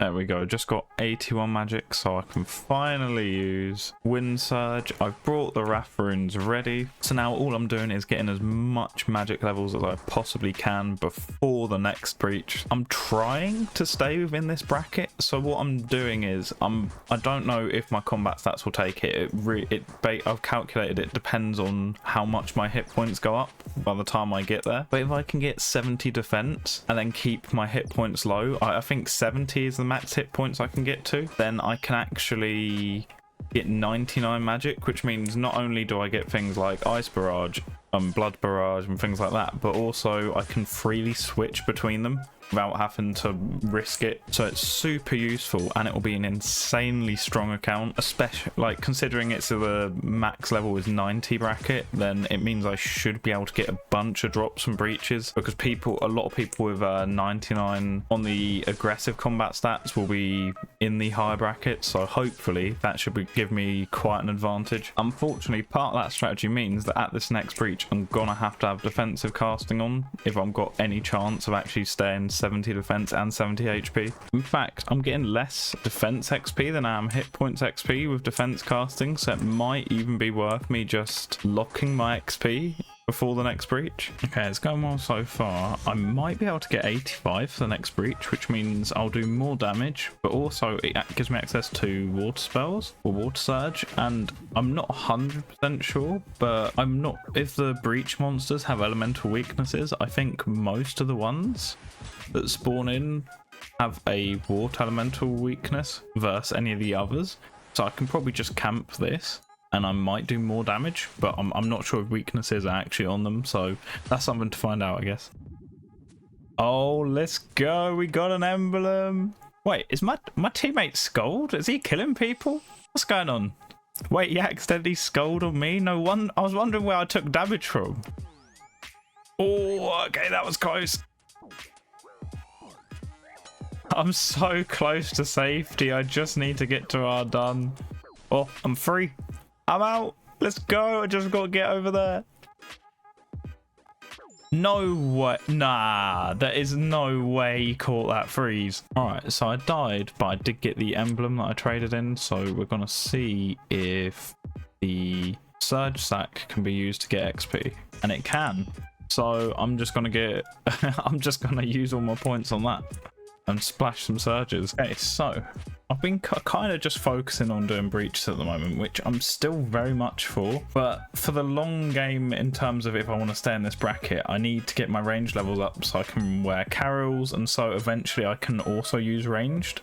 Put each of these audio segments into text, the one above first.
There we go, just got 81 magic, so I can finally use Wind Surge. I've brought the Wrath runes ready, so now all I'm doing is getting as much magic levels as I possibly can before the next breach. I'm trying to stay within this bracket, so what I'm doing is I don't know if my combat stats will take it. I've calculated it depends on how much my hit points go up by the time I get there. But if I can get 70 defense and then keep my hit points low, I think 70 is the max hit points I can get to, then I can actually get 99 magic, which means not only do I get things like Ice Barrage, Blood Barrage and things like that, but also I can freely switch between them without having to risk it. So it's super useful, and it will be an insanely strong account, especially like considering it's the max level is 90 bracket. Then it means I should be able to get a bunch of drops from breaches, because a lot of people with 99 on the aggressive combat stats will be in the higher bracket, so hopefully that should give me quite an advantage. Unfortunately, part of that strategy means that at this next breach I'm gonna have to have defensive casting on if I've got any chance of actually staying 70 defense and 70 HP. In fact, I'm getting less defense XP than I am hit points XP with defense casting, so it might even be worth me just locking my XP before the next breach. Okay, it's going well so far. I might be able to get 85 for the next breach, which means I'll do more damage, but also it gives me access to water spells or water surge, and I'm not 100% sure, but I'm not, if the breach monsters have elemental weaknesses, I think most of the ones that spawn in have a water elemental weakness versus any of the others, so I can probably just camp this and I might do more damage, but I'm not sure if weaknesses are actually on them, so that's something to find out, I guess. Oh, let's go, we got an emblem. Wait, is my teammate Scold? Is he killing people? What's going on? Wait, he accidentally Scold on me? No one, I was wondering where I took damage from. Oh, okay, that was close. I'm so close to safety, I just need to get to our done. Oh, I'm free. I'm out. Let's go. I just got to get over there. No way. Nah, there is no way he caught that freeze. Alright, so I died, but I did get the emblem that I traded in. So we're going to see if the Surge Sack can be used to get XP. And it can. So I'm just going to get... I'm just going to use all my points on that and splash some surges. Okay, so I've been kind of just focusing on doing breaches at the moment, which I'm still very much for, but for the long game, in terms of if I want to stay in this bracket, I need to get my range levels up so I can wear carols, and so eventually I can also use ranged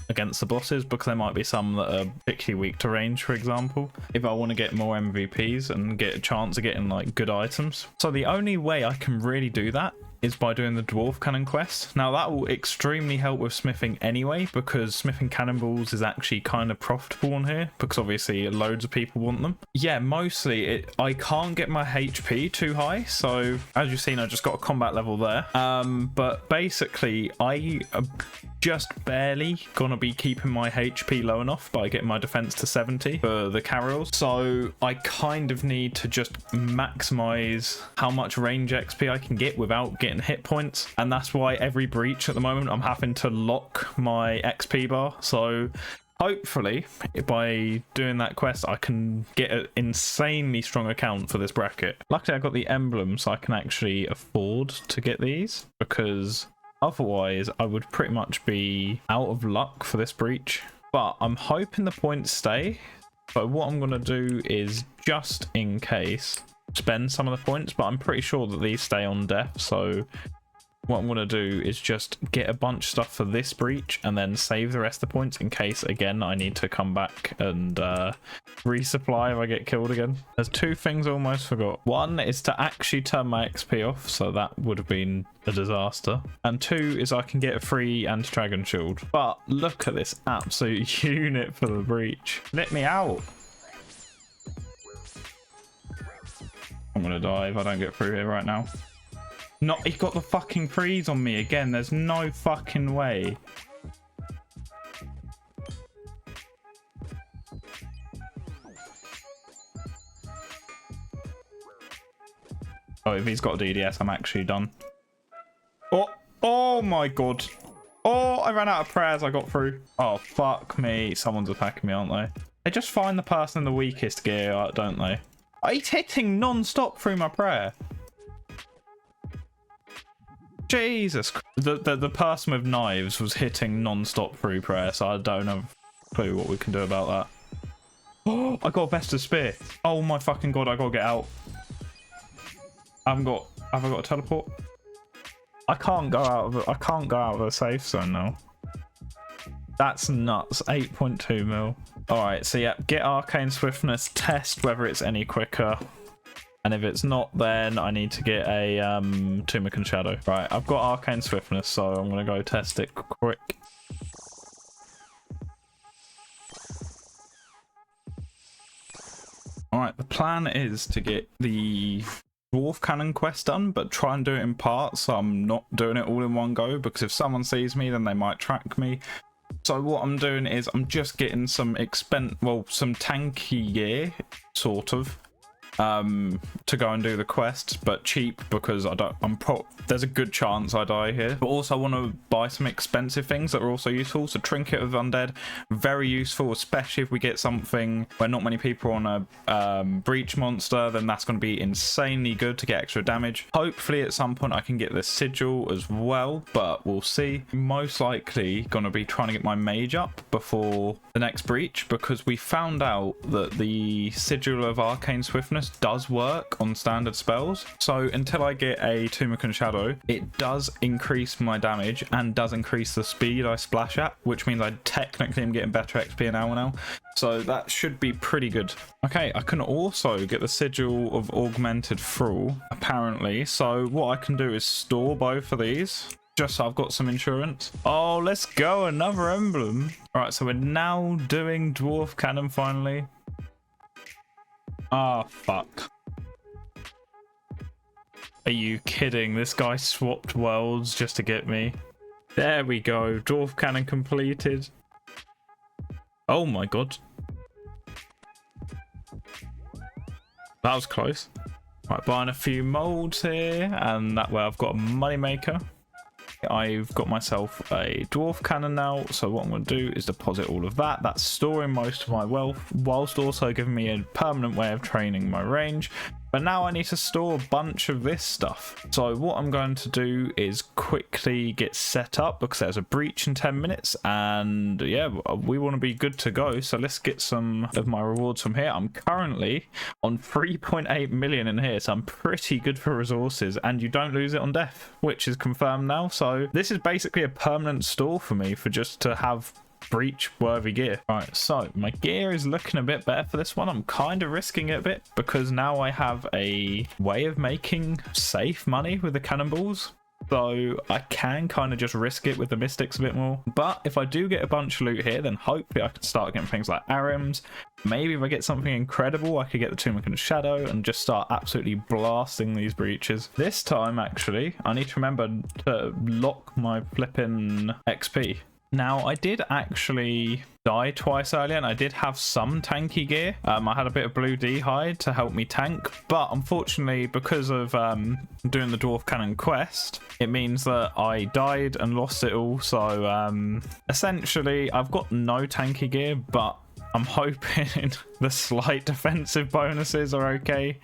against the bosses, because there might be some that are particularly weak to range, for example, if I want to get more MVPs and get a chance of getting like good items. So the only way I can really do that is by doing the Dwarf Cannon quest. Now that will extremely help with smithing anyway, because smithing cannonballs is actually kind of profitable on here, because obviously loads of people want them. Yeah, mostly I can't get my HP too high, so as you've seen I just got a combat level there, but basically I just barely gonna be keeping my HP low enough by getting my defense to 70 for the carols, so I kind of need to just maximize how much range XP I can get without getting hit points, and that's why every breach at the moment I'm having to lock my XP bar. So hopefully by doing that quest I can get an insanely strong account for this bracket. Luckily I got the emblem, so I can actually afford to get these, because otherwise I would pretty much be out of luck for this breach. But I'm hoping the points stay, so what I'm going to do is, just in case, spend some of the points, but I'm pretty sure that these stay on death, so what I'm going to do is just get a bunch of stuff for this breach and then save the rest of the points in case, again, I need to come back and resupply if I get killed again. There's two things I almost forgot. One is to actually turn my XP off, so that would have been a disaster. And two is I can get a free anti-dragon shield. But look at this absolute unit for the breach. Let me out. I'm going to die if I don't get through here right now. No, he got the fucking freeze on me again. There's no fucking way. Oh, if he's got DDS, I'm actually done. Oh my god. Oh, I ran out of prayers. I got through. Oh, fuck me. Someone's attacking me, aren't they? They just find the person in the weakest gear, don't they? Oh, he's hitting non-stop through my prayer. Jesus. The person with knives was hitting non-stop through prayer, so I don't have a clue what we can do about that. Oh, I got a Vested Spear. Oh my fucking god, I gotta get out. Have I got a teleport? I can't go out of the safe zone now. That's nuts. 8.2 mil. Alright, so yeah, get Arcane Swiftness, test whether it's any quicker. And if it's not, then I need to get a Tumican Shadow. Right, I've got Arcane Swiftness, so I'm gonna go test it quick. Alright, the plan is to get the Dwarf Cannon quest done, but try and do it in parts, so I'm not doing it all in one go, because if someone sees me, then they might track me. So what I'm doing is I'm just getting some some tanky gear, sort of, to go and do the quest, but cheap, because there's a good chance I die here. But also I want to buy some expensive things that are also useful. So Trinket of Undead, very useful, especially if we get something where not many people are on a breach monster, then that's going to be insanely good to get extra damage. Hopefully at some point I can get the sigil as well, but we'll see. Most likely going to be trying to get my mage up before the next breach, because we found out that the sigil of Arcane Swiftness does work on standard spells. So until I get a Tumican Shadow, it does increase my damage and does increase the speed I splash at, which means I technically am getting better XP an hour now. So that should be pretty good. Okay, I can also get the sigil of Augmented Thrall, apparently. So what I can do is store both of these, just so I've got some insurance. Oh, let's go, another emblem. All right, so we're now doing Dwarf Cannon finally. Ah, fuck. Are you kidding? This guy swapped worlds just to get me. There we go. Dwarf Cannon completed. Oh my god. That was close. Right, buying a few molds here, and that way I've got a moneymaker. I've got myself a Dwarf Cannon now, so what I'm going to do is deposit all of that. That's storing most of my wealth, whilst also giving me a permanent way of training my range. But now I need to store a bunch of this stuff. So what I'm going to do is quickly get set up, because there's a breach in 10 minutes. And yeah, we want to be good to go. So let's get some of my rewards from here. I'm currently on 3.8 million in here, so I'm pretty good for resources. And you don't lose it on death, which is confirmed now. So this is basically a permanent store for me, for just to have breach worthy gear. Right, so my gear is looking a bit better for this one. I'm kind of risking it a bit, because now I have a way of making safe money with the cannonballs, so I can kind of just risk it with the mystics a bit more. But if I do get a bunch of loot here, then hopefully I can start getting things like arims. Maybe if I get something incredible, I could get the Tumican Shadow and just start absolutely blasting these breaches. This time, actually, I need to remember to lock my flipping XP. Now, I did actually die twice earlier, and I did have some tanky gear. I had a bit of blue D-hide to help me tank, but unfortunately, because of doing the Dwarf Cannon quest, it means that I died and lost it all. So essentially, I've got no tanky gear, but I'm hoping the slight defensive bonuses are okay.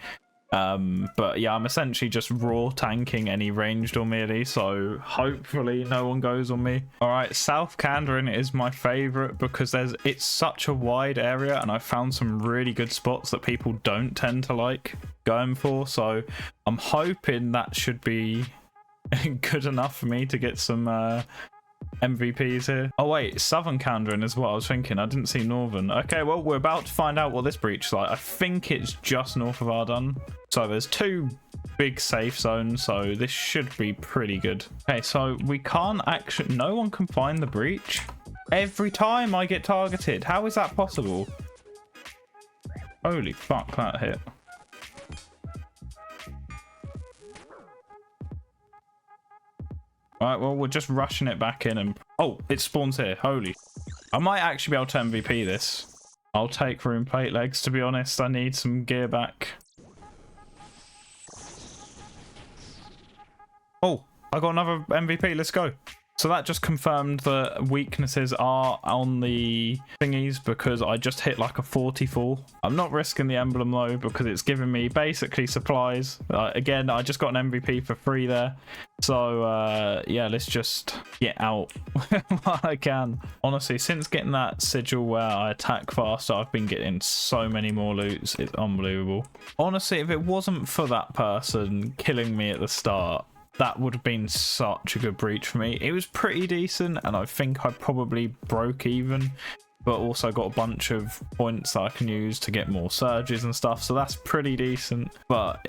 But yeah, I'm essentially just raw tanking any ranged or melee, so hopefully no one goes on me. All right, South Kandarin is my favorite, because it's such a wide area, and I found some really good spots that people don't tend to like going for, so I'm hoping that should be good enough for me to get some MVPs here. Oh wait, Southern Kandarin is what I was thinking. I didn't see Northern. Okay, well, we're about to find out what this breach is like. I think it's just north of Ardun. So there's two big safe zones, so this should be pretty good. Okay, so we can't actually... No one can find the breach. Every time I get targeted. How is that possible? Holy fuck, that hit. Alright, well, we're just rushing it back in and... Oh, it spawns here. Holy... I might actually be able to MVP this. I'll take room plate legs, to be honest. I need some gear back. Oh, I got another MVP. Let's go. So that just confirmed that weaknesses are on the thingies because I just hit like a 44. I'm not risking the emblem though because it's giving me basically supplies. Again, I just got an MVP for free there. So yeah, let's just get out while I can. Honestly, since getting that sigil where I attack faster, I've been getting so many more loots. It's unbelievable. Honestly, if it wasn't for that person killing me at the start, that would have been such a good breach for me. It was pretty decent, and I think I probably broke even, but also got a bunch of points that I can use to get more surges and stuff, so that's pretty decent. But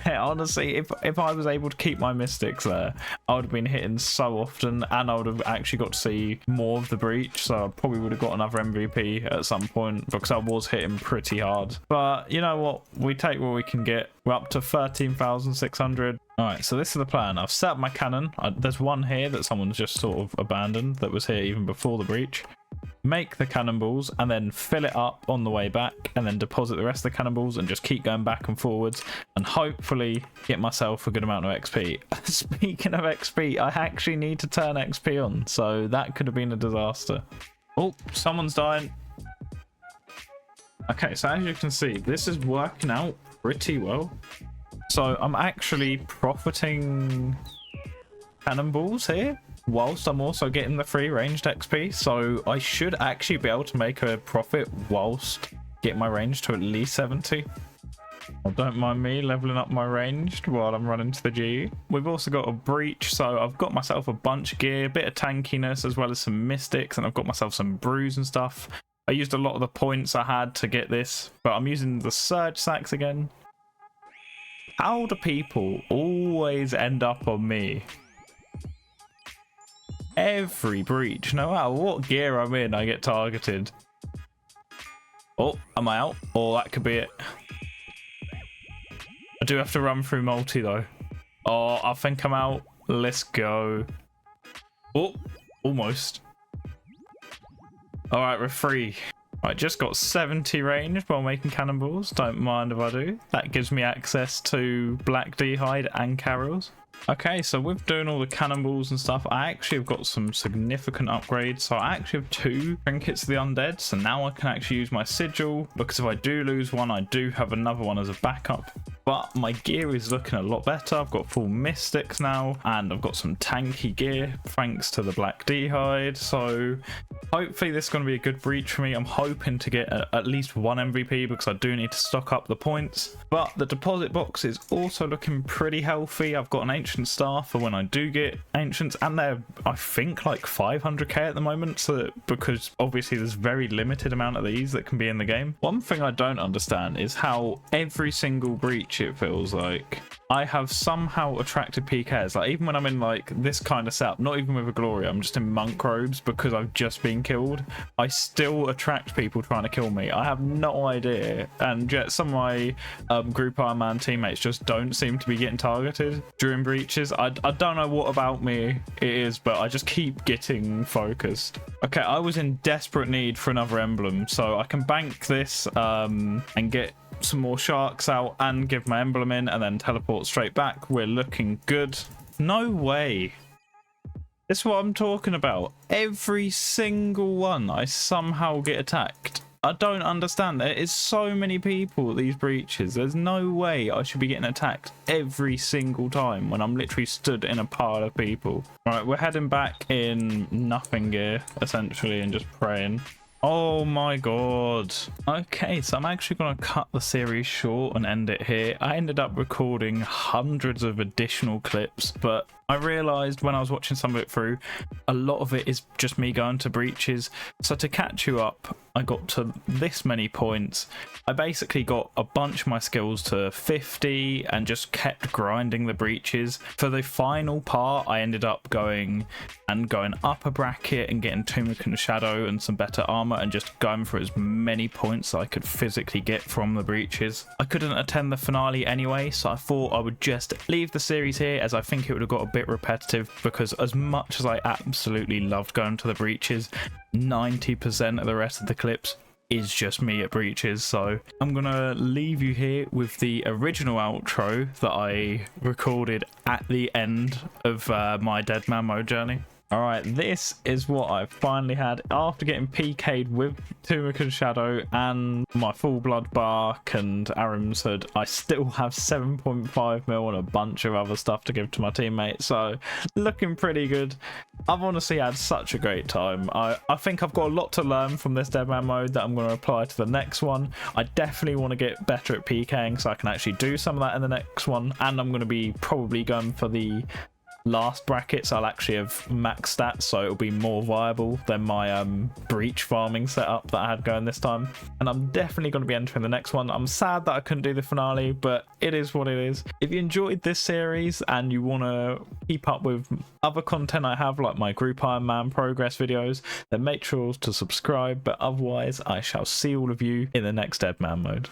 yeah, honestly, if I was able to keep my mystics there, I would have been hitting so often, and I would have actually got to see more of the breach, so I probably would have got another MVP at some point because I was hitting pretty hard. But you know what, we take what we can get. We're up to 13,600. All right, so this is the plan. I've set up my cannon. There's one here that someone's just sort of abandoned that was here even before the breach. Make the cannonballs and then fill it up on the way back, and then deposit the rest of the cannonballs and just keep going back and forwards and hopefully get myself a good amount of XP. Speaking of XP, I actually need to turn XP on, so that could have been a disaster. Oh, someone's dying. Okay, so as you can see, this is working out pretty well. So I'm actually profiting cannonballs here whilst I'm also getting the free ranged XP, so I should actually be able to make a profit whilst getting my range to at least 70. Well, don't mind me leveling up my ranged while I'm running to the G. We've also got a breach, so I've got myself a bunch of gear, a bit of tankiness, as well as some mystics, and I've got myself some brews and stuff. I used a lot of the points I had to get this, but I'm using the surge sacks again. How do people always end up on me? Every breach, no matter what gear I'm in, I get targeted. Oh, am I out? Oh, that could be it. I do have to run through multi though. Oh, I think I'm out. Let's go. Oh, almost. All right, we're free. I just got 70 ranged while making cannonballs. Don't mind if I do. That gives me access to black d'hide and carols. Okay, so with doing all the cannonballs and stuff, I actually have got some significant upgrades. So I actually have 2 trinkets of the undead. So now I can actually use my sigil, because if I do lose one, I do have another one as a backup. But my gear is looking a lot better. I've got full mystics now, and I've got some tanky gear thanks to the black d'hide. So hopefully this is going to be a good breach for me. I'm hoping to get at least 1 MVP because I do need to stock up the points. But the deposit box is also looking pretty healthy. I've got an ancient staff for when I do get ancients, and they're, I think, like 500k at the moment, so because obviously there's very limited amount of these that can be in the game. One thing I don't understand is how every single breach, it feels like, I have somehow attracted PKs. Like even when I'm in like this kind of setup, not even with a glory, I'm just in monk robes because I've just been killed, I still attract people trying to kill me. I have no idea, and yet some of my group Iron Man teammates just don't seem to be getting targeted during breaches. I don't know what about me it is, but I just keep getting focused. Okay, I was in desperate need for another emblem, so I can bank this and get some more sharks out and give my emblem in and then teleport straight back. We're looking good. No way. This is what I'm talking about. Every single one I somehow get attacked. I don't understand. There is so many people at these breaches. There's no way I should be getting attacked every single time when I'm literally stood in a pile of people. All right, we're heading back in nothing gear essentially and just praying. Oh my god. Okay, so I'm actually going to cut the series short and end it here. I ended up recording hundreds of additional clips, but I realized when I was watching some of it through, a lot of it is just me going to breaches. So to catch you up, I got to this many points. I basically got a bunch of my skills to 50 and just kept grinding the breaches. For the final part, I ended up going up a bracket and getting Tunic and Shadow and some better armor and just going for as many points I could physically get from the breaches. I couldn't attend the finale anyway, so I thought I would just leave the series here, as I think it would have got a bit repetitive, because as much as I absolutely loved going to the breaches, 90% of the rest of the clips is just me at breaches. So I'm gonna leave you here with the original outro that I recorded at the end of my Deadman mode journey. All right, this is what I finally had after getting PK'd with Tumican Shadow and my full blood bark and Arim's Hood. I still have 7.5 mil and a bunch of other stuff to give to my teammates, so looking pretty good. I've honestly had such a great time. I think I've got a lot to learn from this Deadman mode that I'm going to apply to the next one. I definitely want to get better at PKing so I can actually do some of that in the next one, and I'm going to be probably going for the last brackets. I'll actually have max stats, so it'll be more viable than my breach farming setup that I had going this time, and I'm definitely going to be entering the next one. I'm sad that I couldn't do the finale, but it is what it is. If you enjoyed this series and you want to keep up with other content I have, like my group Iron Man progress videos, then make sure to subscribe. But otherwise, I shall see all of you in the next Deadman mode.